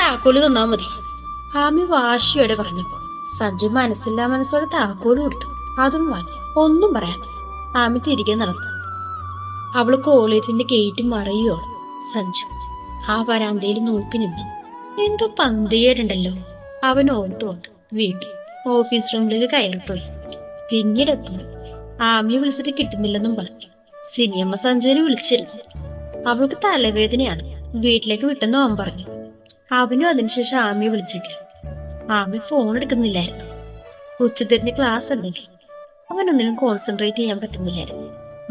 താക്കോല് തന്നാ മതി. ആമി വാശിയോടെ പറഞ്ഞപ്പോ സഞ്ജു മനസ്സില്ലാ മനസ്സോടെ താക്കോല് കൊടുത്തു. അതും വാങ്ങി. ഒന്നും പറയാതെ ആമി തിരികെ നടന്നു. അവള് കോളേജിന്റെ ഗേറ്റ് മറയുവോളൂ. സഞ്ജു ആ വരാന്തയിൽ നോക്കി നിന്നു. എന്തോ പന്തികേടുണ്ടല്ലോ അവൻ ഓർത്തുകൊണ്ട് വീണ്ടും ഓഫീസ് റൂമിലേക്ക് കയറിപ്പോയി. പിന്നീട് എപ്പോഴും ആമിയെ വിളിച്ചിട്ട് കിട്ടുന്നില്ലെന്നും പറഞ്ഞു. സിനിയമ്മ സഞ്ജുവിനെ വിളിച്ചിരുന്നു. അവൾക്ക് തലവേദനയാണ്, വീട്ടിലേക്ക് വിട്ടെന്ന് അവൻ പറഞ്ഞു. അവനും അതിനുശേഷം ആമിയെ വിളിച്ചിട്ടില്ല. ആമി ഫോൺ എടുക്കുന്നില്ലായിരുന്നു. ഉച്ചതിരിഞ്ഞ് ക്ലാസ് ഉണ്ടെങ്കിൽ അവനൊന്നിനും കോൺസെൻട്രേറ്റ് ചെയ്യാൻ പറ്റുന്നില്ലായിരുന്നു.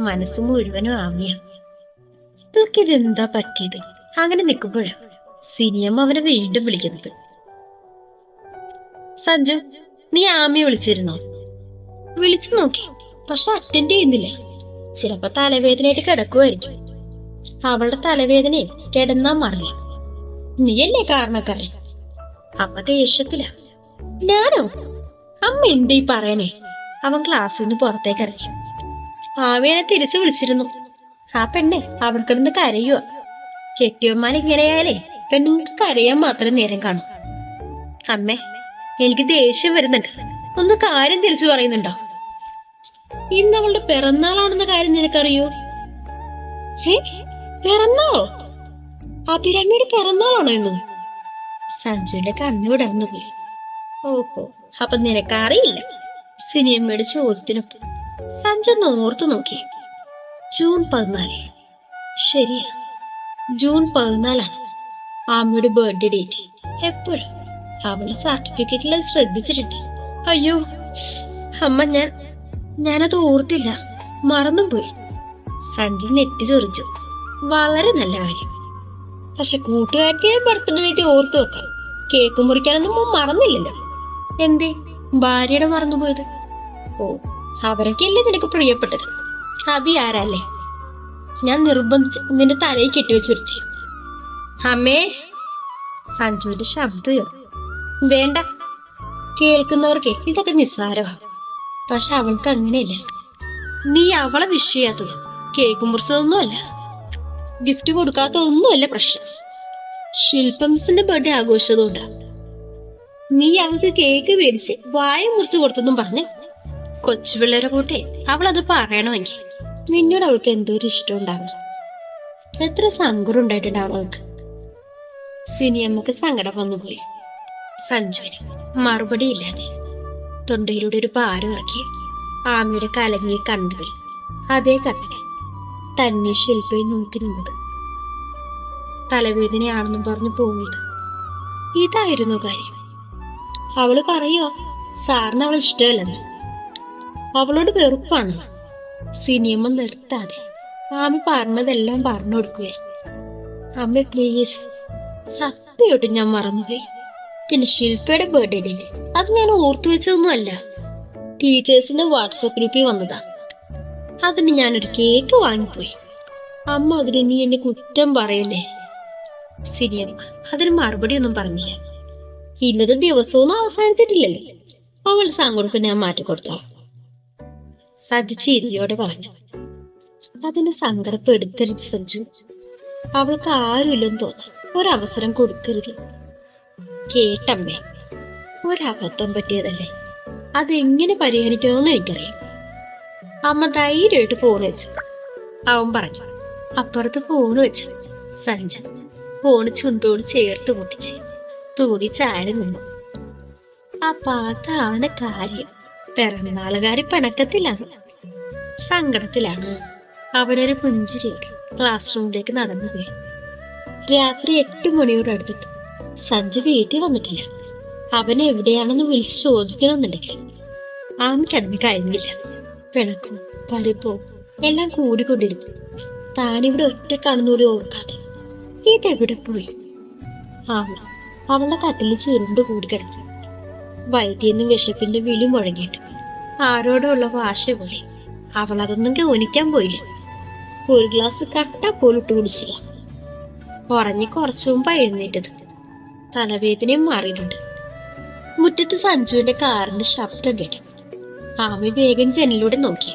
മനസ്സ് മുഴുവനും ആമിയാണ്. ഇതെന്താ പറ്റിയത്? അങ്ങനെ നിൽക്കുമ്പോഴാണ് സിനിയമ്മ അവനെ വീണ്ടും വിളിക്കുന്നത്. സഞ്ജു, നീ ആമിയെ വിളിച്ചിരുന്നോ? വിളിച്ചു നോക്കി, പക്ഷെ അറ്റൻഡ് ചെയ്യുന്നില്ല. ചിലപ്പോ തലവേദനയായിട്ട് കിടക്കുമായിരിക്കും. അവളുടെ തലവേദനയെ കിടന്നാ മാറില്ല. നീയല്ലേ കാരണക്കാരൻ? അമ്മ ദേഷ്യത്തില. ഞാനോ? അമ്മ എന്തീ പറയണേ? അവൻ ക്ലാസ്സിൽ നിന്ന് പുറത്തേക്ക് ഇറങ്ങി. ആമിയെ തിരിച്ചു വിളിച്ചിരുന്നു. ആ പെണ്ണെ അവിടെ കിടന്ന് കരയുക. കെട്ടിയമ്മാൻ ഇങ്ങനെയായാലേ പെണ്ണുങ്ങൾക്ക് കരയാൻ മാത്രം നേരം കാണും. അമ്മേ, എനിക്ക് ദേഷ്യം വരുന്നുണ്ട്. ഒന്ന് കാര്യം തിരിച്ചു പറയുന്നുണ്ടോ? ഇന്ന് അവളുടെ പിറന്നാളാണെന്ന കാര്യം നിനക്കറിയോ? പിറന്നാളോ? അഭിരാമിയുടെ പിറന്നാളാണോ ഇന്ന്? സഞ്ജുവിന്റെ കണ്ണുവിടർന്നു പോയി. ഓഹോ, അപ്പൊ നിനക്കറിയില്ല? സിനിയമ്മയുടെ ചോദ്യത്തിനൊപ്പം സഞ്ജു ഓർത്തു നോക്കി. ജൂൺ 14. ശരിയാ, ജൂൺ 14 ആമിയുടെ ബർത്ത്ഡേ ഡേറ്റ്. എപ്പോഴും അവളുടെ സർട്ടിഫിക്കറ്റിൽ അത് ശ്രദ്ധിച്ചിട്ടുണ്ട്. അയ്യോ അമ്മ, ഞാനത് ഓർത്തില്ല, മറന്നുപോയി. സഞ്ജു നെറ്റി ചൊറിച്ചു. വളരെ നല്ല കാര്യം. പക്ഷെ കൂട്ടുകാരുടെ ബർത്ത്ഡേ ഡേറ്റ് ഓർത്തു വെക്കാം. കേക്ക് മുറിക്കാനൊന്നും മറന്നില്ലല്ലോ. എന്തേ ഭാര്യയുടെ മറന്നുപോയത്? ഓ, അവരൊക്കെയല്ലേ നിനക്ക് പ്രിയപ്പെട്ടത്. അഭി ആരല്ലേ? ഞാൻ നിർബന്ധിച്ച് നിന്റെ തലയിൽ കെട്ടിവെച്ചുരുത്തി. അമ്മേ, സഞ്ജുവിന്റെ ശബ്ദം. വേണ്ട, കേൾക്കുന്നവർക്ക് ഇതൊക്കെ നിസ്സാരമാണ്. പക്ഷെ അവൾക്ക് അങ്ങനെയല്ല. നീ അവളെ വിഷ് ചെയ്യാത്തത്, കേക്ക് മുറിച്ചതൊന്നുമല്ല, ഗിഫ്റ്റ് കൊടുക്കാത്തതൊന്നുമല്ല പ്രശ്നം. ശില്പംസിന്റെ ബർത്ത്ഡേ ആഘോഷതുകൊണ്ടാ നീ അവൾക്ക് കേക്ക് മേടിച്ച് വായ മുറിച്ച് കൊടുത്തെന്നും പറഞ്ഞ്. കൊച്ചുപിള്ളേരെ കൂട്ടെ അവളത് പറയണമെങ്കിൽ നിന്നോട് അവൾക്ക് എന്തോരു ഇഷ്ടം ഉണ്ടാകും. എത്ര സങ്കടം ഉണ്ടായിട്ടുണ്ടാവും അവൾക്ക്. സിനിയമ്മക്ക് സങ്കടം വന്നുപോയി. സഞ്ജുവിന് മറുപടി ഇല്ലാതെ തൊണ്ടയിലൂടെ ഒരു പാരം ഇറക്കി. ആമിയുടെ കലങ്ങിയ കണ്ണുകൾ അതേ കണ്ണിന് തന്നെ ശില്പയെ നോക്കി നിന്നത്. തലവേദനയാണെന്നും പറഞ്ഞു പോയത്. ഇതായിരുന്നു കാര്യം. അവള് പറയോ സാറിന് അവൾ ഇഷ്ടമല്ലെന്ന്? അവളോട് വെറുപ്പാണ്. സിനിമ നിർത്താതെ ആമി പറഞ്ഞതെല്ലാം പറഞ്ഞു കൊടുക്കുക. അമ്മ പ്ലീസ്, സത്യമായിട്ടും ഞാൻ മറന്നുപോയി. പിന്നെ ശില്പയുടെ ബർത്ത്ഡേ ഡേറ്റ് അത് ഞാൻ ഓർത്തു വെച്ചതൊന്നുമല്ല. ടീച്ചേഴ്സിന്റെ വാട്സപ്പ് ഗ്രൂപ്പിൽ വന്നതാ. അതിന് ഞാനൊരു കേക്ക് വാങ്ങിപ്പോയി. അമ്മ അതിന് നീ എന്നെ കുറ്റം പറയല്ലേ? സിനിയമ്മ അതിന് മറുപടി ഒന്നും പറഞ്ഞില്ല. ഇന്നത്തെ ദിവസമൊന്നും അവസാനിച്ചിട്ടില്ലല്ലോ. അവൾ സാങ്കോടുക്ക് ഞാൻ മാറ്റിക്കൊടുത്തോളാം. സഞ്ജു ചിരിയോടെ പറഞ്ഞു. അതിന് സങ്കടപ്പെടുത്തരുത് സഞ്ജു. അവൾക്ക് ആരുമില്ലെന്ന് തോന്നാൻ ഒരവസരം കൊടുക്കരുത്. കേട്ടമ്മേ, ഒരബദ്ധം പറ്റിയതല്ലേ, അതെങ്ങനെ പരിഹരിക്കണമെന്ന് എനിക്കറിയാം. അമ്മ ധൈര്യമായിട്ട് ഫോൺ വെച്ചു. അവൻ പറഞ്ഞു. അപ്പുറത്ത് ഫോൺ വെച്ചു. സഞ്ജു ഫോണ് ചുണ്ടോട് ചേർത്ത് മുട്ടിച്ച് തൂടി ചാരി നിന്നു. അപ്പൊ അതാണ് കാര്യം. പിറന്നാളുകാരി പിണക്കത്തിലാണ്, സങ്കടത്തിലാണ്. അവരൊരു പുഞ്ചിരിയോടെ ക്ലാസ് റൂമിലേക്ക് നടന്നുപോയി. രാത്രി 8 മണിയോട് അടുത്തിട്ട് സഞ്ജു വീട്ടിൽ വന്നിട്ടില്ല. അവൻ എവിടെയാണെന്ന് വിളിച്ച് ചോദിക്കണമെന്നുണ്ടെങ്കിൽ ആമിക്കതിന് കഴിഞ്ഞില്ല. പിണക്കും പരിപ്പവും എല്ലാം കൂടിക്കൊണ്ടിരുന്നു. താനിവിടെ ഒറ്റക്കാണെന്നൂടി ഓർക്കാതെ ഇതെവിടെ പോയി? ആമി അവളുടെ തട്ടിൽ ചുരുണ്ട് കൂടി കിടന്നു. വൈകിയെന്ന് വിശപ്പിന്റെ വിളി മുഴങ്ങിയിട്ട് ആരോടുള്ള വാശ പോലെ അവൾ അതൊന്നും ഗൗനിക്കാൻ പോയില്ല. ഒരു ഗ്ലാസ് കട്ട പോലിട്ട് കുടിച്ചില്ല. ഉറങ്ങി കുറച്ചു മുമ്പ് എഴുന്നേറ്റത്. തലവേദനയും മാറിയിട്ടുണ്ട്. മുറ്റത്ത് സഞ്ജുവിന്റെ കാറിന്റെ ശബ്ദം കേട്ടു. ആമി വേഗം ജനലിലൂടെ നോക്കി.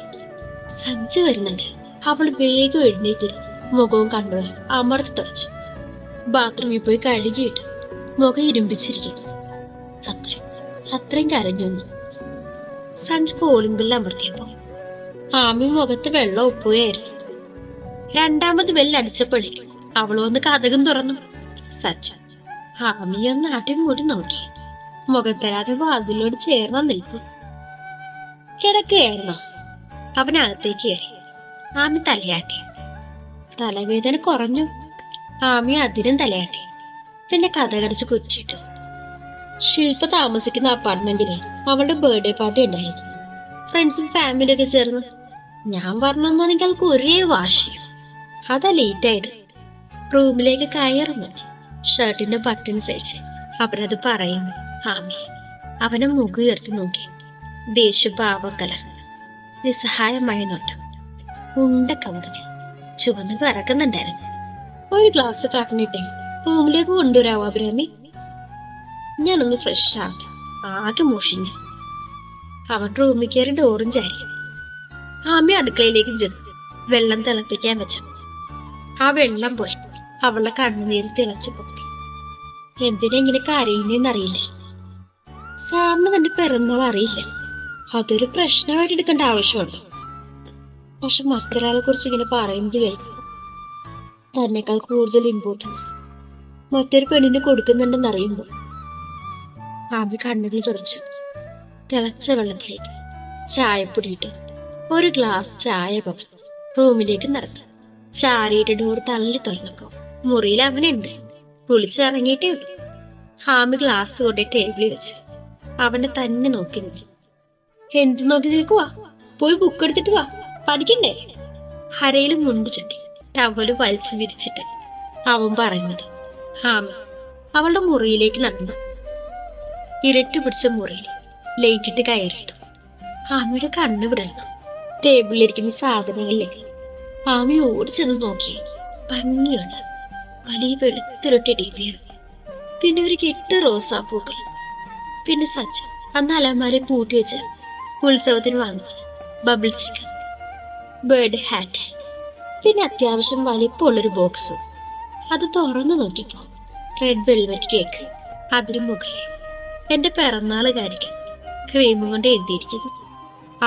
സഞ്ജു വരുന്നുണ്ട്. അവൾ വേഗം എഴുന്നേറ്റ് മുഖവും കണ്ണുകൾ അമർത്തി തുറച്ചു. ബാത്റൂമിൽ പോയി കഴുകിയിട്ട് മുഖം ഇരുമ്പിച്ചിരിക്കുന്നു. അത്രയും കരഞ്ഞു. സഞ്ജു പോളിംഗ് ബില്ല് അമർത്തിയപ്പോ ആമി മുഖത്ത് വെള്ളം ഒപ്പുകയായിരുന്നു. രണ്ടാമത് ബെല്ലടിച്ചപ്പോഴേക്കും അവൾ വന്ന് കതകം തുറന്നു. സഞ്ജു ആമിയൊന്ന് ആട്ടി മൂടി നോക്കി. മുഖം തരാതെ വാതിലോട് ചേർന്ന നിൽപ്പു. കിടക്കുകയായിരുന്നോ? അവനകത്തേക്ക് കയറി. ആമി തലയാട്ടി. തലവേദന കുറഞ്ഞു. ആമി അതിനും തലയാട്ടി. പിന്നെ കഥകടിച്ച് കുറ്റിട്ടു. ശില്പ താമസിക്കുന്ന അപ്പാർട്ട്മെന്റില് അവളുടെ ബർത്ത്ഡേ പാർട്ടി ഉണ്ടായിരുന്നു. ഫ്രണ്ട്സും ഫാമിലിയൊക്കെ ചേർന്ന്. ഞാൻ പറഞ്ഞൊന്നും എനിക്ക് ഒരേ വാശിയും. അതാ ലേറ്റായത്. റൂമിലേക്ക് കയറുന്നു. ഷർട്ടിന്റെ ബട്ടൺസ് അഴിച്ച് അവരത് പറയുന്നു. ആമി അവനെ മുഖം ഉയർത്തി നോക്കി. ദേഷ്യഭാവക്കല, നിസ്സഹായമായ നോട്ടം, ഉണ്ടക്കവറിന് ചുവന്ന് പറക്കുന്നുണ്ടായിരുന്നു. ഒരു ഗ്ലാസ് കാട്ടിനിട്ടേ റൂമിലേക്ക് കൊണ്ടുവരാവോ അഭിരാമി? ഞാനൊന്ന് ഫ്രഷ് ആവട്ടെ, ആകെ മോഷിഞ്ഞു. അവൻ റൂമിൽ കയറി ഡോറും ചാരി. ആമി അടുക്കളയിലേക്ക് ചെന്നു വെള്ളം തിളപ്പിക്കാൻ വെച്ച. ആ വെള്ളം പോയി അവളുടെ കണ്ണുനീര് തിളച്ചു പൊത്തി. എന്തിനെങ്ങനെ കരയുന്നറിയില്ല. സാറിന് തന്റെ പിറന്നാൾ അറിയില്ല. അതൊരു പ്രശ്നമായിട്ട് എടുക്കേണ്ട ആവശ്യമുണ്ടോ? പക്ഷെ മറ്റൊരാളെ കുറിച്ച് ഇങ്ങനെ പറയുന്നത് കേൾക്കും. തന്നെക്കാൾ കൂടുതൽ ഇമ്പോർട്ടൻസ് മറ്റൊരു പെണ്ണിന് കൊടുക്കുന്നുണ്ടെന്ന് അറിയുമ്പോൾ ആമി കണ്ണുകൾ തുറച്ചു. തിളച്ച വെള്ളത്തിലേക്ക് ചായപ്പൊടിയിട്ട് ഒരു ഗ്ലാസ് ചായ പകർന്നു റൂമിലേക്ക് നടന്നു. ചാരിയുടെ ഡോർ തള്ളി തുറന്നപ്പോ മുറിയിൽ അവനുണ്ട്. കുളിച്ചിറങ്ങിയിട്ടേ ഉള്ളൂ. ആമി ഗ്ലാസ് കൊണ്ടേ ടേബിളിൽ വെച്ച് അവനെ തന്നെ നോക്കി നിൽക്കും. എന്ത് നോക്കി നിൽക്കുവാ? പോയി ബുക്ക് എടുത്തിട്ട് വാ, പഠിക്കണ്ടേ? ഹരയിൽ മുണ്ട് ചുറ്റി ടവല് വലിച്ചു വിരിച്ചിട്ട് അവൻ പറയുന്നത്. ആമി അവളുടെ മുറിയിലേക്ക് നടന്നു. ഇരട്ടി പിടിച്ച മുറിയിൽ ലൈറ്റിട്ട് കയറിയിട്ടു. ആമിയുടെ കണ്ണു വിടർന്നു. ടേബിളിലിരിക്കുന്ന സാധനങ്ങളിലേക്ക് ആമി ഓടിച്ചെന്ന് നോക്കി. ഭംഗിയുള്ള വലിയ വെളുത്തിരൊട്ടി ടിവിയാണ്. പിന്നെ ഒരു കെട്ട് റോസാപ്പൂക്കൾ. പിന്നെ സച്ച് അന്ന് അലമാരെ പൂട്ടി വെച്ച് ഉത്സവത്തിന് വാങ്ങിച്ച ബബിൾ ചിക്കൻ, ബേർഡ് ഹാറ്റ്. പിന്നെ അത്യാവശ്യം വലിപ്പമുള്ളൊരു ബോക്സ്. അത് തുറന്നു നോക്കിയപ്പോ റെഡ് വെൽവെറ്റ് കേക്ക്. അതിന് മുകളിൽ എന്റെ പിറന്നാളുകാരിക്ക് ക്രീമും കൊണ്ട് എഴുതിയിരിക്കുന്നു.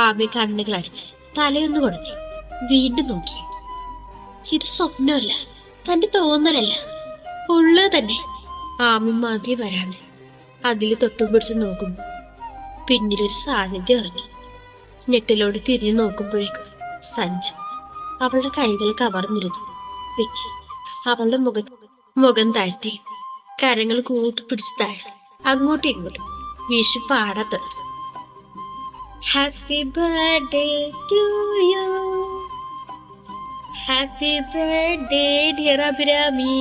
ആമി കണ്ണുകൾ അടിച്ച് തലയൊന്നു കൊടുത്തു. വീണ്ടും നോക്കി. ഇത് സ്വപ്നമല്ല, തന്റെ തോന്നലല്ല, ഉള്ളത് തന്നെ. ആമി മതി വരാതെ അതിൽ തൊട്ടും പിടിച്ച് നോക്കുമ്പോ പിന്നിലൊരു സാന്നിധ്യം അറിഞ്ഞു. ഞെട്ടിലോട് തിരിഞ്ഞു നോക്കുമ്പോഴേക്കും സഞ്ജു അവളുടെ കൈകൾ കവർന്നിരുന്നു. പിന്നെ അവളുടെ മുഖം താഴ്ത്തി കരങ്ങൾ കൂട്ടിപ്പിടിച്ച് താഴ്ത്തി അങ്ങോട്ടും ഇങ്ങോട്ടും വീശി പാടാൻ തുടങ്ങി. Happy birthday to you, happy birthday dear Abhirami.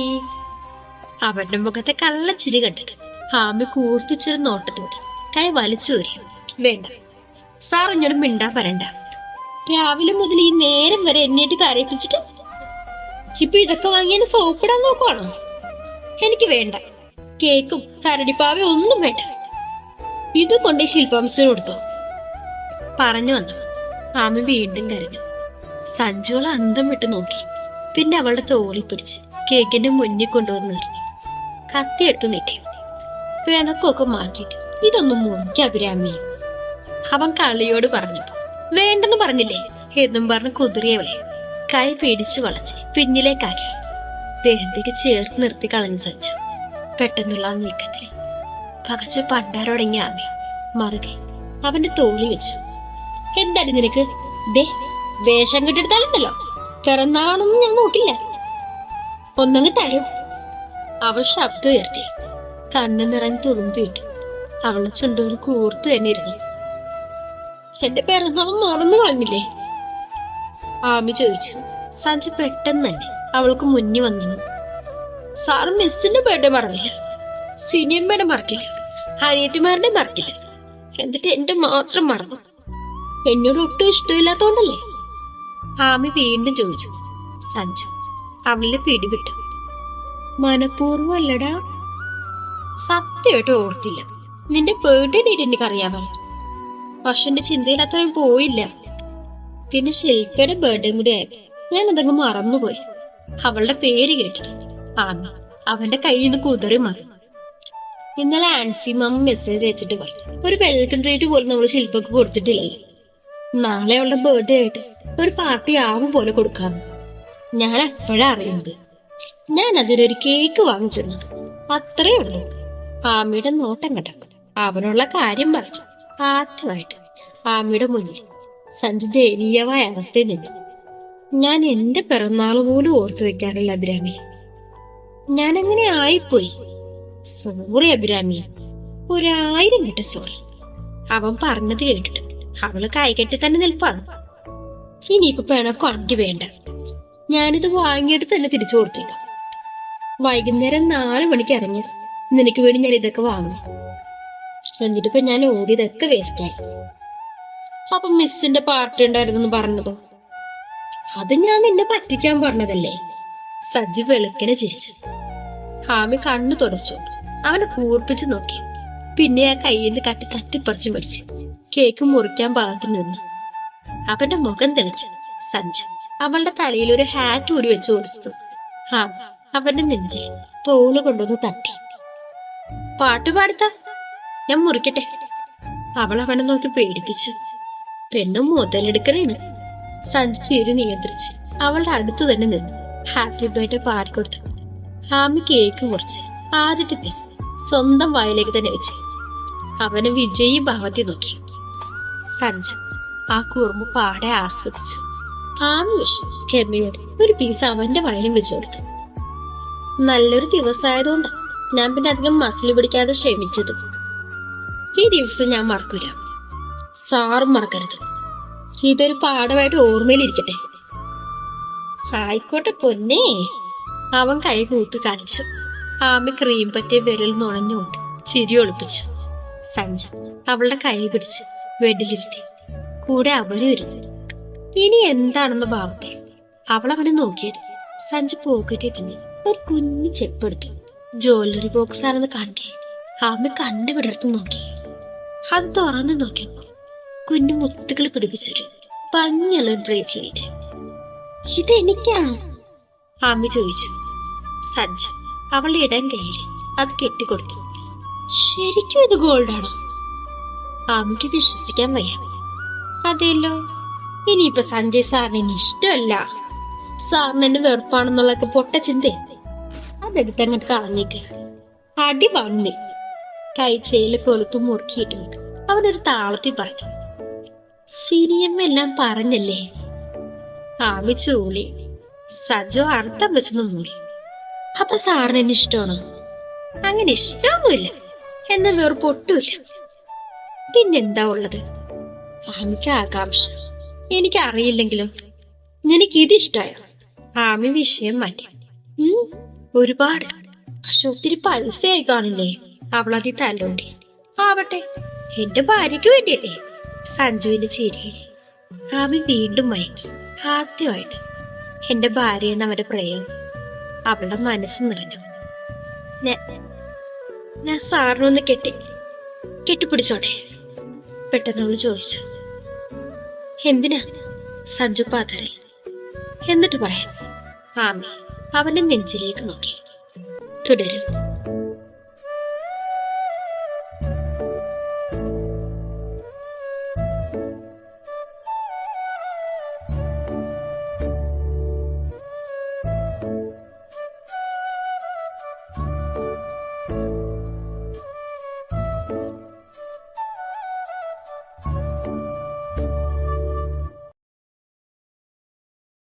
അവന്റെ മുഖത്തെ കള്ളച്ചിരി കണ്ടിട്ട് ആമി കൂർപ്പിച്ചൊരു നോട്ടത്തോടെ കൈ വലിച്ചു വരും. വേണ്ട സാർ ഇങ്ങോട്ട് മിണ്ടാൻ പറയണ്ട. രാവിലെ മുതൽ ഈ നേരം വരെ എന്നിട്ട് കരയിപ്പിച്ചിട്ട് ഇപ്പൊ ഇതൊക്കെ വാങ്ങിയതിന് സോപ്പിടാൻ നോക്കുവാണോ? എനിക്ക് വേണ്ട. കേക്കും കരടിപ്പാവയും ഒന്നും വേണ്ട. ഇത് കൊണ്ട് ശില്പാംശത്തിന് കൊടുത്തോ? പറഞ്ഞു വന്നു. ആമി വീണ്ടും കരഞ്ഞു. സഞ്ജുവൾ അന്തം വിട്ട് നോക്കി. പിന്നെ അവളുടെ തോളിൽ പിടിച്ച് കേക്കിന്റെ മുന്നിൽ കൊണ്ടുവന്ന് നിർത്തി. കത്തിയെടുത്ത് നീട്ടി. പിണക്കൊക്കെ മാറ്റിയിട്ട് ഇതൊന്നും മുറിക്ക അഭിരാമി, അവൻ കളിയോട് പറഞ്ഞു. വേണ്ടെന്ന് പറഞ്ഞില്ലേ എന്നും പറഞ്ഞ് കുതിറിയവളെ കൈ പിടിച്ചു വളച്ച് പിന്നിലേക്കാക്കി ദേഹത്തേക്ക് ചേർത്ത് നിർത്തി കളഞ്ഞു സഞ്ജു. പെട്ടെന്നുള്ള ആ നീക്കത്തിൽ പകച്ചു പണ്ടാരോടങ്ങി ആമി മറുകെ അവന്റെ തോളി വെച്ചു. എന്താണ് നിനക്ക്? ദേ വേഷം കെട്ടെടുത്താലുണ്ടല്ലോ, പിറന്നാളൊന്നും ഞാൻ നോക്കില്ല. ഒന്നങ്ങ് തരും. അവൾ ശബ്ദം ഉയർത്തി. കണ്ണു നിറഞ്ഞ് തുളുമ്പിയിട്ടു. അവളുടെ ചുണ്ടുകൾ കൂർത്തു തന്നെ ഇരുന്നു. എന്റെ പിറന്നാളും മറന്നു കളഞ്ഞില്ലേ? ആമി ചോദിച്ചു. സഞ്ജു പെട്ടെന്ന് തന്നെ അവൾക്ക് മുന്നിൽ വന്നു. സാറ് മിസ്സിന്റെ ബർത്ത്ഡേ മറന്നില്ല, സിനിമയുടെ മറക്കില്ല, അനിയത്തിമാരുടെ മറക്കില്ല, എന്നിട്ട് എന്റെ മാത്രം മറന്നു. എന്നോട് ഒട്ടും ഇഷ്ടമില്ലാത്തോണ്ടല്ലേ? ആമി വീണ്ടും ചോദിച്ചു. സഞ്ജു അവളിലെ പിടിവിട്ടു. മനഃപൂർവ്വം അല്ലടാ, സത്യമായിട്ട് ഓർത്തില്ല. നിന്റെ ബർത്ത്ഡേ ഡേറ്റ് എനിക്കറിയാമോ, പക്ഷെ എന്റെ ചിന്തയിൽ അത്രയും പോയില്ല. പിന്നെ ശില്പയുടെ ബർത്ത്ഡേ കൂടി ആയപ്പോ ഞാൻ അതങ്ങ് മറന്നുപോയി. അവളുടെ പേര് കേട്ടിട്ട് ആമി അവന്റെ കയ്യിൽ നിന്ന് കുതിറി മാറി. ഇന്നലെ ആൻസി മാമ മെസ്സേജ് അയച്ചിട്ട് പറഞ്ഞു ഒരു വെൽക്കം ട്രീറ്റ് പോലും നമ്മൾ ശില്പക്ക് കൊടുത്തിട്ടില്ലല്ലോ. നാളെ അവളുടെ ബർത്ത്ഡേ ആയിട്ട് ഒരു പാർട്ടി ആവും പോലെ കൊടുക്കാന്ന്. ഞാൻ അപ്പോഴാ അറിയുന്നത്. ഞാൻ അതിനൊരു കേക്ക് വാങ്ങിച്ചെന്നത്. അത്രേ ഉള്ളൂ. ആമിയുടെ നോട്ടം കണ്ടപ്പോൾ അവനുള്ള കാര്യം പറഞ്ഞു. ആദ്യമായിട്ട് ആമിയുടെ മുന്നിൽ സഞ്ജു ദയനീയമായ അവസ്ഥയിൽ നിന്നു. ഞാൻ എന്റെ പിറന്നാൾ പോലും ഓർത്തു വെക്കാറില്ല അഭിരാമി. ഞാൻ അങ്ങനെ ആയിപ്പോയി. സോറി അഭിരാമി, 1000 കേട്ട സോറി. അവൻ പറഞ്ഞത് കേട്ടിട്ട് അവള് കൈകെട്ടി തന്നെ നിൽപ്പാണ്. ഇനിയിപ്പോ പിണക്കാണെങ്കിൽ വേണ്ട, ഞാനിത് വാങ്ങിയിട്ട് തന്നെ തിരിച്ചു കൊടുത്തേക്കാം. വൈകുന്നേരം 4 മണിക്ക് ഇറങ്ങിയത് നിനക്ക് വേണ്ടി ഞാൻ ഇതൊക്കെ വാങ്ങും. എന്നിട്ടിപ്പോ ഞാൻ ഓടിയതൊക്കെ വേസ്റ്റായി. അപ്പൊ മിസ്സിന്റെ പാർട്ടി ഉണ്ടായിരുന്നു പറഞ്ഞതോ? അത് ഞാൻ നിന്നെ പറ്റിക്കാൻ പറഞ്ഞതല്ലേ. സജ്ജു വെളുക്കനെ ചിരിച്ചു. ഹാമി കണ്ണു തുടച്ചു. അവനെ കൂർപ്പിച്ചു നോക്കി. പിന്നെ ആ കയ്യിൽ തട്ടിപ്പറിച്ചു മേടിച്ചു കേക്ക് മുറിക്കാൻ പാകത്തിന് നിന്നു. അവന്റെ മുഖം തെളിഞ്ഞു. സഞ്ജു അവളുടെ തലയിൽ ഒരു ഹാറ്റ് കൂടി വെച്ചു കൊടുത്തു. അവന്റെ നെഞ്ചിൽ തോള് കൊണ്ടൊന്ന് തട്ടി. പാട്ട് പാടുത്ത, ഞാൻ മുറിക്കട്ടെ. അവൾ അവനെ നോക്കി പേടിപ്പിച്ചു. പെണ്ണും മുതലെടുക്കണേണ്. സഞ്ജു ചിരി നിയന്ത്രിച്ച് അവളുടെ അടുത്ത് തന്നെ നിന്നു. ഹാപ്പി ബർത്ത്ഡേ പാടിക്കൊടുത്തു. ഹാമി കേക്ക് മുറിച്ച് ആദ്യത്തെ പീസ് സ്വന്തം വായിലേക്ക് തന്നെ വെച്ച് അവനെ വിജയി ഭാവത്തിൽ നോക്കി. സഞ്ജു ആ കുറുമ്പ് പാടെ ആസ്വദിച്ചു. ഹാമി വിഷു കെമിയോട് ഒരു പീസ് അവന്റെ വായിലും വെച്ചു കൊടുത്തു. നല്ലൊരു ദിവസമായതുകൊണ്ട് ഞാൻ പിന്നെ അധികം മസിൽ പിടിക്കാതെ ശ്രമിച്ചത്. ഈ ദിവസം ഞാൻ മറക്കൂല, സാറും മറക്കരുത്. ഇതൊരു പാഠമായിട്ട് ഓർമ്മയിലിരിക്കട്ടെ. ആയിക്കോട്ടെ പൊന്നേ. അവൻ കൈ കൂപ്പി കാണിച്ചു. ആമി ക്രീം പറ്റിയ വിരൽ നുണഞ്ഞുകൊണ്ട് ചിരി ഒളിപ്പിച്ചു. സഞ്ജു അവളുടെ കൈ പിടിച്ച് ബെഡിലിരുത്തി. കൂടെ അവനും ഇരുന്നു. ഇനി എന്താണെന്ന ഭാവത്തിൽ അവൾ അവനെ നോക്കിയത്. സഞ്ജു പോക്കറ്റിൽ തന്നെ ഒരു കുഞ്ഞു ചെപ്പെടുത്തു. ജ്വല്ലറി ബോക്സ് ആണെന്ന് കാണിക്കേ ആമി കണ്ണു വിടർത്ത് നോക്കി. അത് തുറന്നു നോക്കിയപ്പോ കുഞ്ഞു മുത്തുകൾ പിടിപ്പിച്ചൊരു ഭംഗിയുള്ള ബ്രേസ്ലെറ്റ്. ഇതെനിക്കാണോ? ആമി ചോദിച്ചു. സഞ്ജു അവളുടെ ഇടം കയ്യിൽ അത് കെട്ടിക്കൊടുത്തു. ശരിക്കും ഇത് ഗോൾഡാണോ? ആമിക്ക് വിശ്വസിക്കാൻ വയ്യ. അതെല്ലോ. ഇനിയിപ്പൊ സഞ്ജയ് സാറിന് ഇഷ്ടമല്ല, സാറിന് എന്നെ വെറുപ്പാണെന്നുള്ളതൊക്കെ പൊട്ട ചിന്ത. അതെടുത്ത് അങ്ങോട്ട് കളഞ്ഞേക്ക്. അടി വന്നി കൈച്ചയില് കൊലുത്തു മുറുക്കിയിട്ടുണ്ട്. അവനൊരു താളത്തിൽ പറഞ്ഞു. സിനിയമ്മെല്ലാം പറഞ്ഞല്ലേ. ആമി ചൂളി. സജു അർത്ഥം വെച്ചെന്ന് മൂളി. അപ്പൊ സാറിന് എന്നെ ഇഷ്ടമാണോ? അങ്ങനെ ഇഷ്ടമൊന്നുമില്ല, എന്ന വെറുപ്പൊട്ടുമില്ല. പിന്നെന്താ ഉള്ളത്? ആമിക്ക് ആകാംക്ഷ. എനിക്കറിയില്ലെങ്കിലും നിനക്കിത് ഇഷ്ടമായോ? ആമി വിഷയം മാറ്റി. ഒരുപാട്. പക്ഷെ ഒത്തിരി പൈസയായി കാണില്ലേ? അവളതി തലോടി. ആവട്ടെ, എന്റെ ഭാര്യയ്ക്ക് വേണ്ടിയല്ലേ. സഞ്ജുവിന്റെ ചിരി. ആമി വീണ്ടും മയങ്ങി. ആദ്യമായിട്ട് എന്റെ ഭാര്യ എന്ന അവരുടെ പ്രയോഗം അവളുടെ മനസ്സ് നിറഞ്ഞു. ഞാൻ സാറിനൊന്ന് കെട്ടിപ്പിടിച്ചോട്ടെ? പെട്ടെന്ന് അവള് ചോദിച്ചു. എന്തിനാ? സഞ്ജു പാതറി. എന്നിട്ട് പറയാം. ആമി അവന്റെ നെഞ്ചിലേക്ക് നോക്കി. തുടരും.